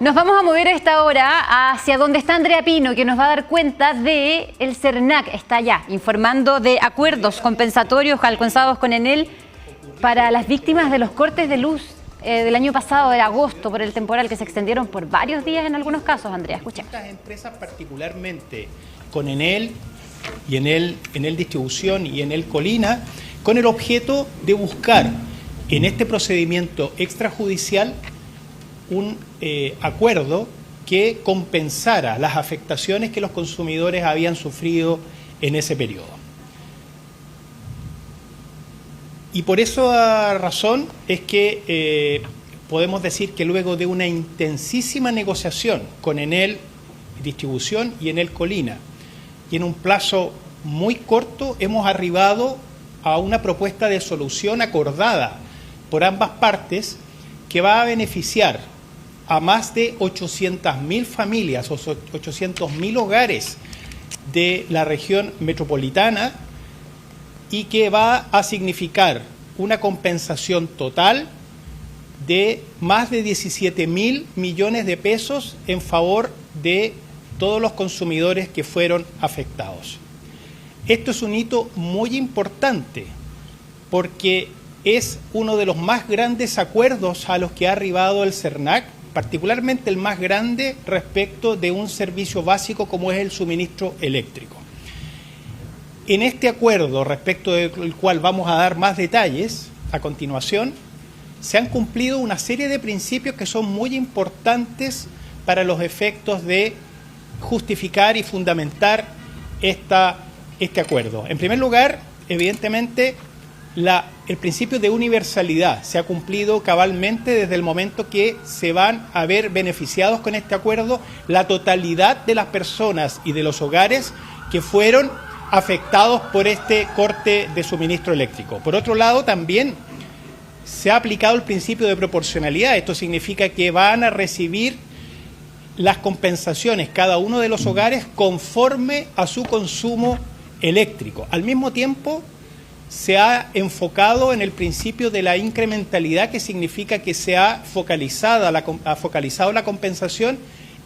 Nos vamos a mover a esta hora hacia donde está Andrea Pino, que nos va a dar cuenta de el CERNAC. Está allá informando de acuerdos compensatorios alcanzados con Enel para las víctimas de los cortes de luz del año pasado, de agosto, por el temporal, que se extendieron por varios días en algunos casos. Andrea, escucha. Estas empresas, particularmente con Enel y Enel Distribución y Enel Colina, con el objeto de buscar en este procedimiento extrajudicial un acuerdo que compensara las afectaciones que los consumidores habían sufrido en ese periodo. Y por esa razón es que podemos decir que luego de una intensísima negociación con Enel Distribución y Enel Colina, y en un plazo muy corto hemos arribado a una propuesta de solución acordada por ambas partes que va a beneficiar a más de 800.000 familias o 800.000 hogares de la región metropolitana y que va a significar una compensación total de más de 17.000 millones de pesos en favor de todos los consumidores que fueron afectados. Esto es un hito muy importante porque es uno de los más grandes acuerdos a los que ha arribado el CERNAC, particularmente el más grande respecto de un servicio básico como es el suministro eléctrico. En este acuerdo, respecto del cual vamos a dar más detalles a continuación, se han cumplido una serie de principios que son muy importantes para los efectos de justificar y fundamentar este acuerdo. En primer lugar, evidentemente, el principio de universalidad se ha cumplido cabalmente desde el momento que se van a ver beneficiados con este acuerdo la totalidad de las personas y de los hogares que fueron afectados por este corte de suministro eléctrico. Por otro lado, también se ha aplicado el principio de proporcionalidad. Esto significa que van a recibir las compensaciones cada uno de los hogares conforme a su consumo eléctrico. Al mismo tiempo, se ha enfocado en el principio de la incrementalidad, que significa que se ha focalizado la compensación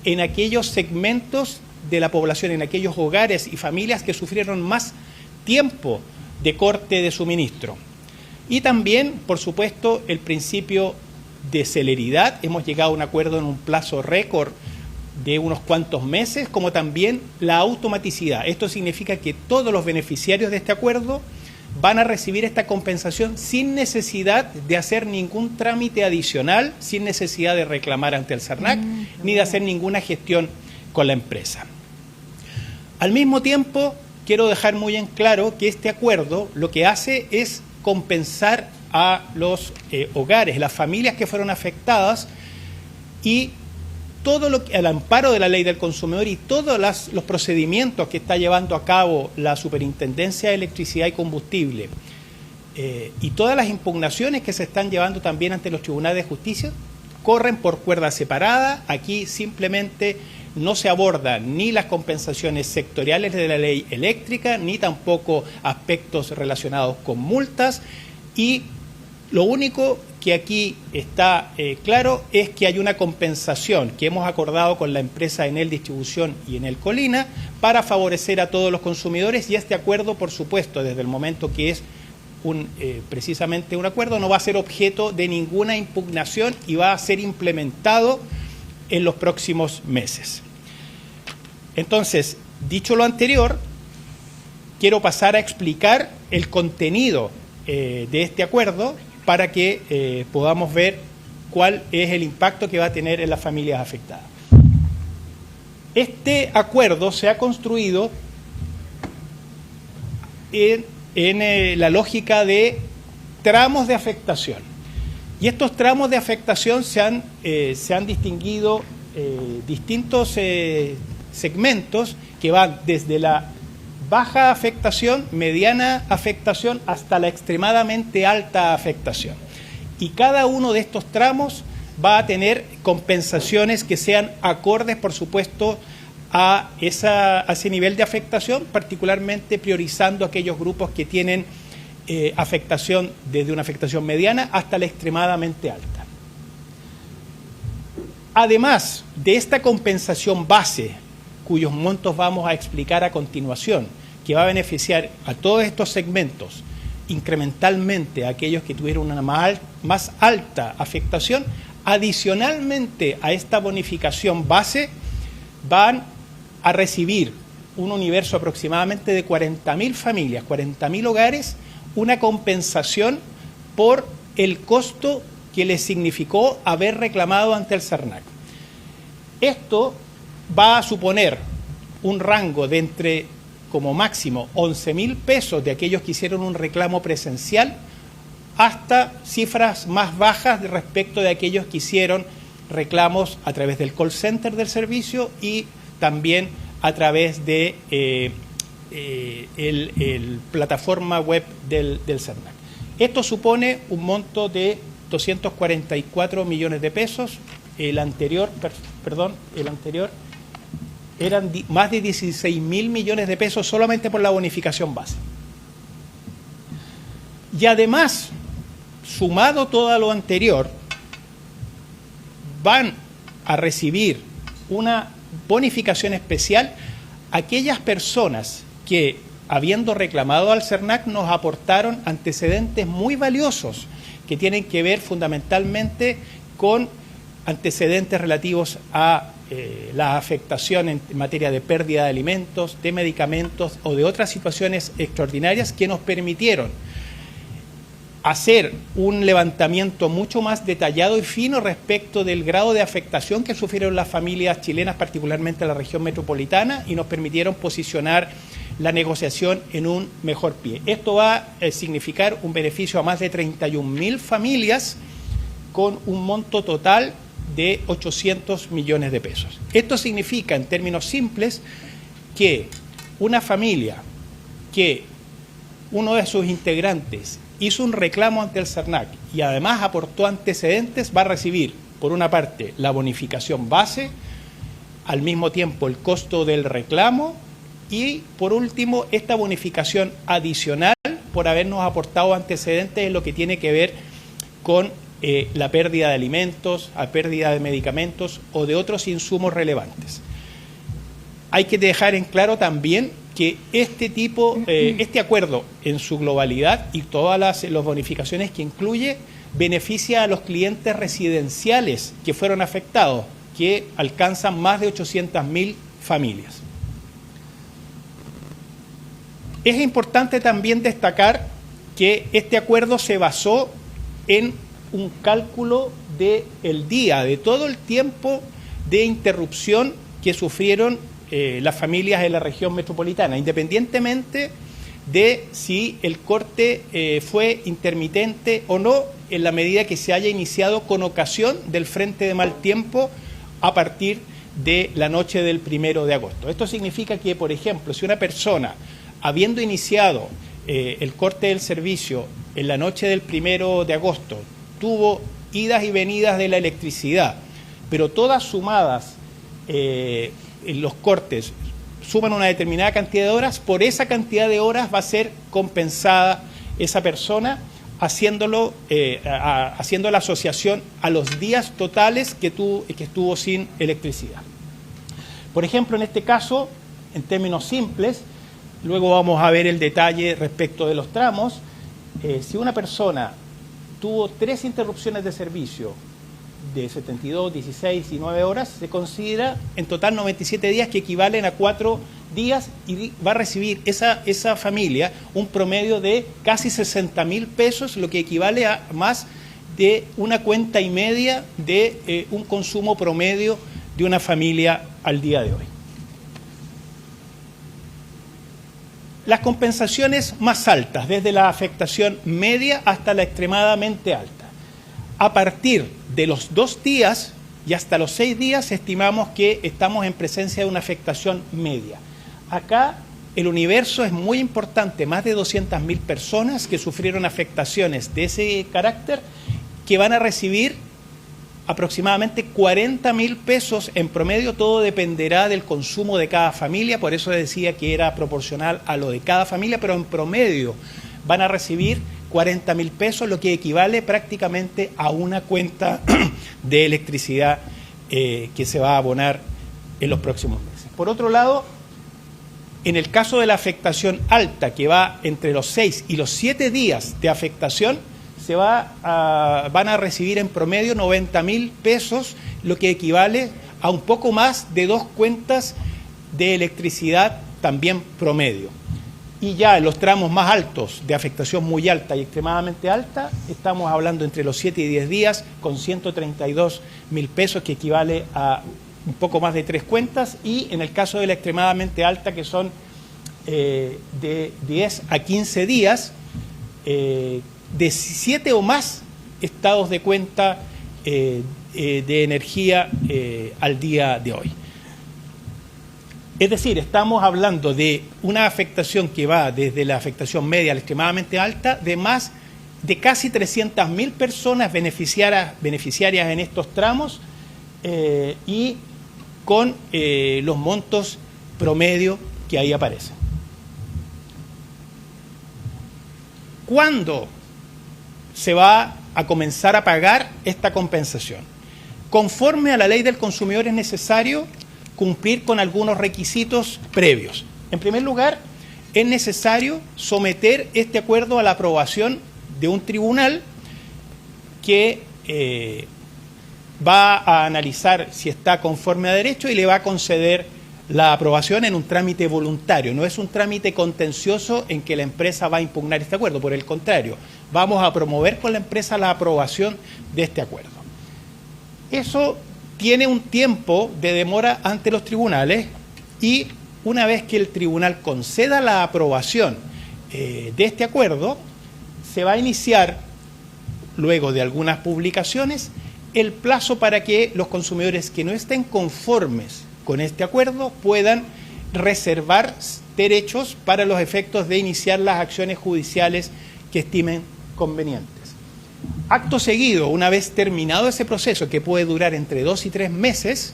en aquellos segmentos de la población, en aquellos hogares y familias que sufrieron más tiempo de corte de suministro. Y también, por supuesto, el principio de celeridad. Hemos llegado a un acuerdo en un plazo récord de unos cuantos meses, como también la automaticidad. Esto significa que todos los beneficiarios de este acuerdo van a recibir esta compensación sin necesidad de hacer ningún trámite adicional, sin necesidad de reclamar ante el CERNAC, ni de hacer ninguna gestión con la empresa. Al mismo tiempo, quiero dejar muy en claro que este acuerdo lo que hace es compensar a los hogares, las familias que fueron afectadas, y todo lo que, al amparo de la ley del consumidor y todos los procedimientos que está llevando a cabo la Superintendencia de Electricidad y Combustible y todas las impugnaciones que se están llevando también ante los tribunales de justicia, corren por cuerda separada. Aquí simplemente no se abordan ni las compensaciones sectoriales de la ley eléctrica, ni tampoco aspectos relacionados con multas, y lo único que aquí está claro es que hay una compensación que hemos acordado con la empresa Enel Distribución y Enel Colina para favorecer a todos los consumidores, y este acuerdo, por supuesto, desde el momento que es precisamente un acuerdo, no va a ser objeto de ninguna impugnación y va a ser implementado en los próximos meses. Entonces, dicho lo anterior, quiero pasar a explicar el contenido de este acuerdo para que podamos ver cuál es el impacto que va a tener en las familias afectadas. Este acuerdo se ha construido en la lógica de tramos de afectación. Y estos tramos de afectación se han distinguido distintos segmentos que van desde la baja afectación, mediana afectación, hasta la extremadamente alta afectación. Y cada uno de estos tramos va a tener compensaciones que sean acordes, por supuesto, a ese nivel de afectación, particularmente priorizando aquellos grupos que tienen afectación desde una afectación mediana hasta la extremadamente alta. Además de esta compensación base, cuyos montos vamos a explicar a continuación, que va a beneficiar a todos estos segmentos, incrementalmente a aquellos que tuvieron una más alta afectación, adicionalmente a esta bonificación base, van a recibir un universo aproximadamente de 40.000 familias, 40.000 hogares, una compensación por el costo que les significó haber reclamado ante el SERNAC. Esto va a suponer un rango de entre, como máximo, 11.000 pesos de aquellos que hicieron un reclamo presencial, hasta cifras más bajas respecto de aquellos que hicieron reclamos a través del call center del servicio y también a través de el plataforma web del SERNAC. Esto supone un monto de 244 millones de pesos. El anterior eran más de 16.000 millones de pesos solamente por la bonificación base. Y además, sumado todo lo anterior, van a recibir una bonificación especial aquellas personas que, habiendo reclamado al SERNAC, nos aportaron antecedentes muy valiosos que tienen que ver fundamentalmente con antecedentes relativos a la afectación en materia de pérdida de alimentos, de medicamentos o de otras situaciones extraordinarias que nos permitieron hacer un levantamiento mucho más detallado y fino respecto del grado de afectación que sufrieron las familias chilenas, particularmente en la región metropolitana, y nos permitieron posicionar la negociación en un mejor pie. Esto va a significar un beneficio a más de 31.000 familias con un monto total de 800 millones de pesos. Esto significa, en términos simples, que una familia que uno de sus integrantes hizo un reclamo ante el SERNAC y además aportó antecedentes, va a recibir, por una parte, la bonificación base, al mismo tiempo el costo del reclamo y, por último, esta bonificación adicional por habernos aportado antecedentes en lo que tiene que ver con la pérdida de alimentos, la pérdida de medicamentos o de otros insumos relevantes. Hay que dejar en claro también que este acuerdo en su globalidad y todas las bonificaciones que incluye beneficia a los clientes residenciales que fueron afectados, que alcanzan más de 800.000 familias. Es importante también destacar que este acuerdo se basó en un cálculo del día, de todo el tiempo de interrupción que sufrieron las familias en la región metropolitana, independientemente de si el corte fue intermitente o no, en la medida que se haya iniciado con ocasión del frente de mal tiempo a partir de la noche del 1 de agosto. Esto significa que, por ejemplo, si una persona, habiendo iniciado el corte del servicio en la noche del 1 de agosto, tuvo idas y venidas de la electricidad, pero todas sumadas los cortes suman una determinada cantidad de horas, por esa cantidad de horas va a ser compensada esa persona haciendo la asociación a los días totales que estuvo sin electricidad. Por ejemplo, en este caso, en términos simples, luego vamos a ver el detalle respecto de los tramos. Si una persona tuvo 3 interrupciones de servicio de 72, 16 y 9 horas, se considera en total 97 días, que equivalen a 4 días, y va a recibir esa familia un promedio de casi 60.000 pesos, lo que equivale a más de una cuenta y media de un consumo promedio de una familia al día de hoy. Las compensaciones más altas, desde la afectación media hasta la extremadamente alta. A partir de los 2 días y hasta los 6 días estimamos que estamos en presencia de una afectación media. Acá el universo es muy importante, más de 200.000 personas que sufrieron afectaciones de ese carácter, que van a recibir aproximadamente 40.000 pesos en promedio. Todo dependerá del consumo de cada familia, por eso decía que era proporcional a lo de cada familia, pero en promedio van a recibir 40.000 pesos, lo que equivale prácticamente a una cuenta de electricidad que se va a abonar en los próximos meses. Por otro lado, en el caso de la afectación alta, que va entre los 6 y los 7 días de afectación, van a recibir en promedio 90.000 pesos, lo que equivale a un poco más de 2 cuentas de electricidad también promedio. Y ya en los tramos más altos, de afectación muy alta y extremadamente alta, estamos hablando entre los 7 y 10 días con 132.000 pesos, que equivale a un poco más de 3 cuentas, y en el caso de la extremadamente alta, que son de 10 a 15 días, de 7 o más estados de cuenta de energía al día de hoy. Es decir, estamos hablando de una afectación que va desde la afectación media a la extremadamente alta, de casi 300.000 personas beneficiarias en estos tramos, y con los montos promedio que ahí aparecen. ¿Cuándo se va a comenzar a pagar esta compensación? Conforme a la ley del consumidor es necesario cumplir con algunos requisitos previos. En primer lugar, es necesario someter este acuerdo a la aprobación de un tribunal que va a analizar si está conforme a derecho y le va a conceder la aprobación en un trámite voluntario. No es un trámite contencioso en que la empresa va a impugnar este acuerdo, por el contrario, vamos a promover con la empresa la aprobación de este acuerdo. Eso tiene un tiempo de demora ante los tribunales, y una vez que el tribunal conceda la aprobación de este acuerdo, se va a iniciar, luego de algunas publicaciones, el plazo para que los consumidores que no estén conformes con este acuerdo puedan reservar derechos para los efectos de iniciar las acciones judiciales que estimen convenientes. Acto seguido, una vez terminado ese proceso, que puede durar entre 2 y 3 meses,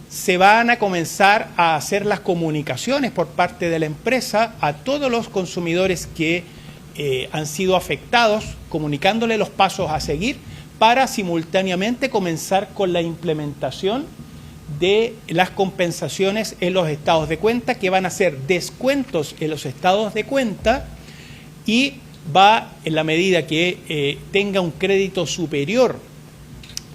se van a comenzar a hacer las comunicaciones por parte de la empresa a todos los consumidores que han sido afectados, comunicándole los pasos a seguir para simultáneamente comenzar con la implementación de las compensaciones en los estados de cuenta, que van a ser descuentos en los estados de cuenta, y va, en la medida que tenga un crédito superior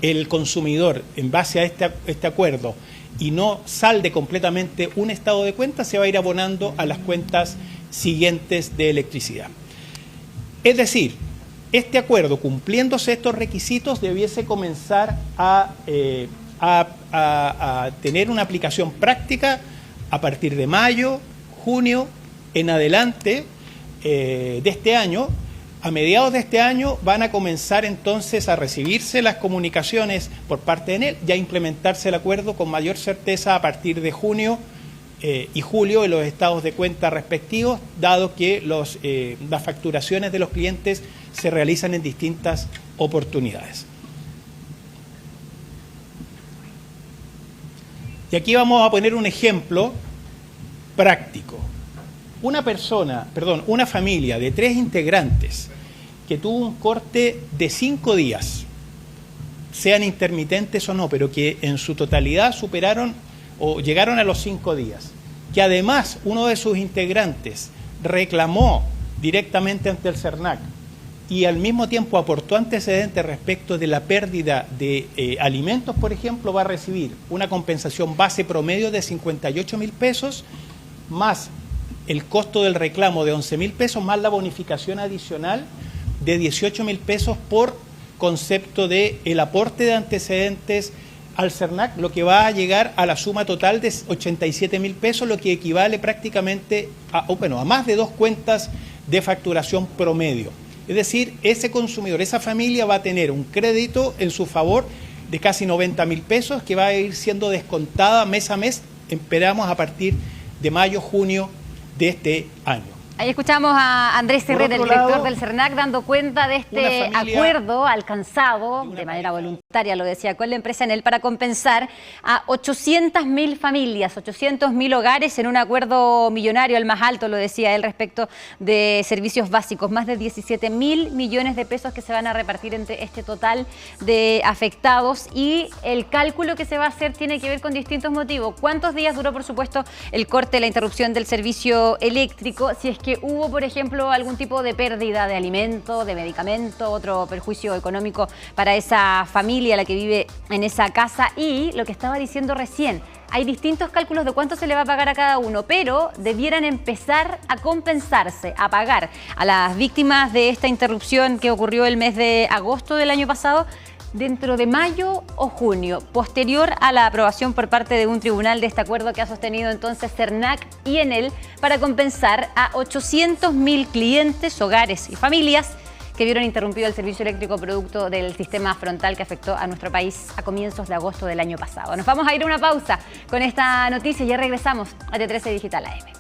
el consumidor en base a este acuerdo y no salde completamente un estado de cuenta, se va a ir abonando a las cuentas siguientes de electricidad. Es decir, este acuerdo, cumpliéndose estos requisitos, debiese comenzar a tener una aplicación práctica a partir de mayo, junio, en adelante de este año. A mediados de este año van a comenzar entonces a recibirse las comunicaciones por parte de ENEL y a implementarse el acuerdo con mayor certeza a partir de junio y julio en los estados de cuenta respectivos, dado que las facturaciones de los clientes se realizan en distintas oportunidades. Y aquí vamos a poner un ejemplo práctico. Una familia de 3 integrantes que tuvo un corte de 5 días, sean intermitentes o no, pero que en su totalidad superaron o llegaron a los 5 días, que además uno de sus integrantes reclamó directamente ante el SERNAC y al mismo tiempo aportó antecedentes respecto de la pérdida de alimentos, por ejemplo, va a recibir una compensación base promedio de 58.000 pesos, más el costo del reclamo de 11.000 pesos, más la bonificación adicional de 18.000 pesos por concepto de el aporte de antecedentes al SERNAC, lo que va a llegar a la suma total de 87.000 pesos, lo que equivale prácticamente a más de 2 cuentas de facturación promedio. Es decir, ese consumidor, esa familia va a tener un crédito en su favor de casi 90.000 pesos que va a ir siendo descontada mes a mes, esperamos a partir de mayo, junio de este año. Ahí escuchamos a Andrés Herrera, el director del CERNAC, dando cuenta de este acuerdo alcanzado de manera voluntaria, lo decía, con la empresa Enel para compensar a 800.000 familias, 800.000 hogares en un acuerdo millonario, el más alto, lo decía él, respecto de servicios básicos. Más de 17.000 millones de pesos que se van a repartir entre este total de afectados, y el cálculo que se va a hacer tiene que ver con distintos motivos. ¿Cuántos días duró, por supuesto, el corte, la interrupción del servicio eléctrico? Si es que hubo, por ejemplo, algún tipo de pérdida de alimento, de medicamento, otro perjuicio económico para esa familia, la que vive en esa casa. Y lo que estaba diciendo recién, hay distintos cálculos de cuánto se le va a pagar a cada uno, pero debieran empezar a compensarse, a pagar a las víctimas de esta interrupción que ocurrió el mes de agosto del año pasado, dentro de mayo o junio, posterior a la aprobación por parte de un tribunal de este acuerdo que ha sostenido entonces CERNAC y Enel para compensar a 800.000 clientes, hogares y familias que vieron interrumpido el servicio eléctrico producto del sistema frontal que afectó a nuestro país a comienzos de agosto del año pasado. Nos vamos a ir a una pausa con esta noticia y ya regresamos a T13 Digital AM.